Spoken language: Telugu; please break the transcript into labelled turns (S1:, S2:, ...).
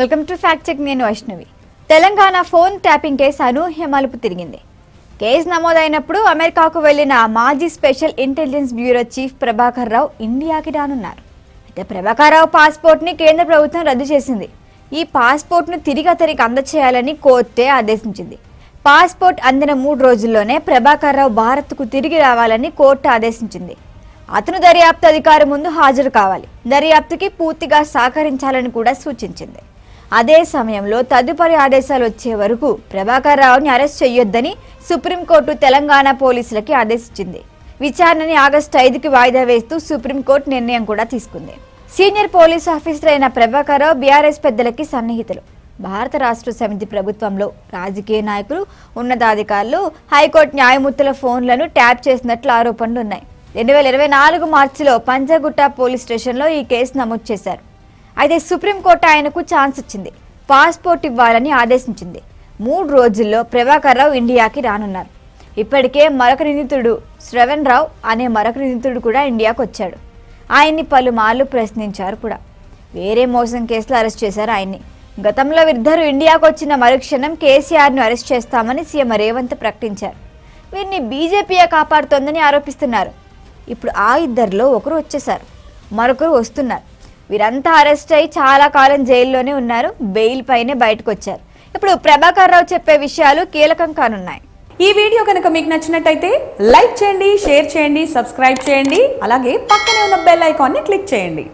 S1: Welcome to fact check. నేను Vaishnavi. Telangana phone tapping case అనూహ్య మలుపు తిరిగింది. కేసు నమోదైనప్పుడు అమెరికాకు వెళ్లిన మాజీ special intelligence bureau chief Prabhakar Rao ఇండియాకి రానున్నారు. అయితే ప్రభాకర్ రావు పాస్పోర్ట్ ని కేంద్ర ప్రభుత్వం రద్దు చేసింది. ఈ పాస్పోర్ట్ ను తిరిగి అతనికి అందచేయాలని కోర్టే ఆదేశించింది. పాస్పోర్ట్ అందిన 3 రోజుల్లోనే ప్రభాకర్ రావు భారత్కు తిరిగి రావాలని కోర్టు ఆదేశించింది. అతను దర్యాప్తు అధికారి ముందు హాజరు కావాలి, దర్యాప్తుకి పూర్తిగా సహకరించాలని కూడా సూచించింది. అదే సమయంలో తదుపరి ఆదేశాలు వచ్చే వరకు ప్రభాకర్ రావుని అరెస్ట్ చేయొద్దని సుప్రీంకోర్టు తెలంగాణ పోలీసులకి ఆదేశించింది. విచారణని ఆగస్టు 5కి వాయిదా వేస్తూ సుప్రీంకోర్టు నిర్ణయం కూడా తీసుకుంది. సీనియర్ పోలీస్ ఆఫీసర్ అయిన ప్రభాకర్ రావు బీఆర్ఎస్ పెద్దలకి సన్నిహితులు. భారత రాష్ట్ర సమితి ప్రభుత్వంలో రాజకీయ నాయకులు, ఉన్నతాధికారులు, హైకోర్టు న్యాయమూర్తుల ఫోన్లను ట్యాప్ చేసినట్లు ఆరోపణలు ఉన్నాయి. 2024 మార్చిలో పంజాగుట్ట పోలీస్ స్టేషన్లో ఈ కేసు నమోదు చేశారు. అయితే సుప్రీంకోర్టు ఆయనకు ఛాన్స్ ఇచ్చింది, పాస్పోర్ట్ ఇవ్వాలని ఆదేశించింది. 3 రోజుల్లో ప్రభాకర్ రావు ఇండియాకి రానున్నారు. ఇప్పటికే మరొక నిందితుడు శ్రవణ్ రావు అనే మరొక నిందితుడు కూడా ఇండియాకు వచ్చాడు. ఆయన్ని పలుమార్లు ప్రశ్నించారు కూడా. వేరే మోసం కేసులో అరెస్ట్ చేశారు ఆయన్ని. గతంలో వీరిద్దరూ ఇండియాకు వచ్చిన మరుక్షణం కేసీఆర్ను అరెస్ట్ చేస్తామని సీఎం రేవంత్ ప్రకటించారు. వీరిని బీజేపీయే కాపాడుతోందని ఆరోపిస్తున్నారు. ఇప్పుడు ఆ ఇద్దరిలో ఒకరు వచ్చేశారు, మరొకరు వస్తున్నారు. వీరంతా అరెస్ట్ అయి చాలా కాలం జైల్లోనే ఉన్నారు. బెయిల్ పైనే బయటకు వచ్చారు. ఇప్పుడు ప్రభాకర్ రావు చెప్పే విషయాలు కీలకం కానున్నాయి.
S2: ఈ వీడియో కనుక మీకు నచ్చినట్టయితే లైక్ చేయండి, షేర్ చేయండి, సబ్స్క్రైబ్ చేయండి. అలాగే పక్కనే ఉన్న బెల్ ఐకాన్ని క్లిక్ చేయండి.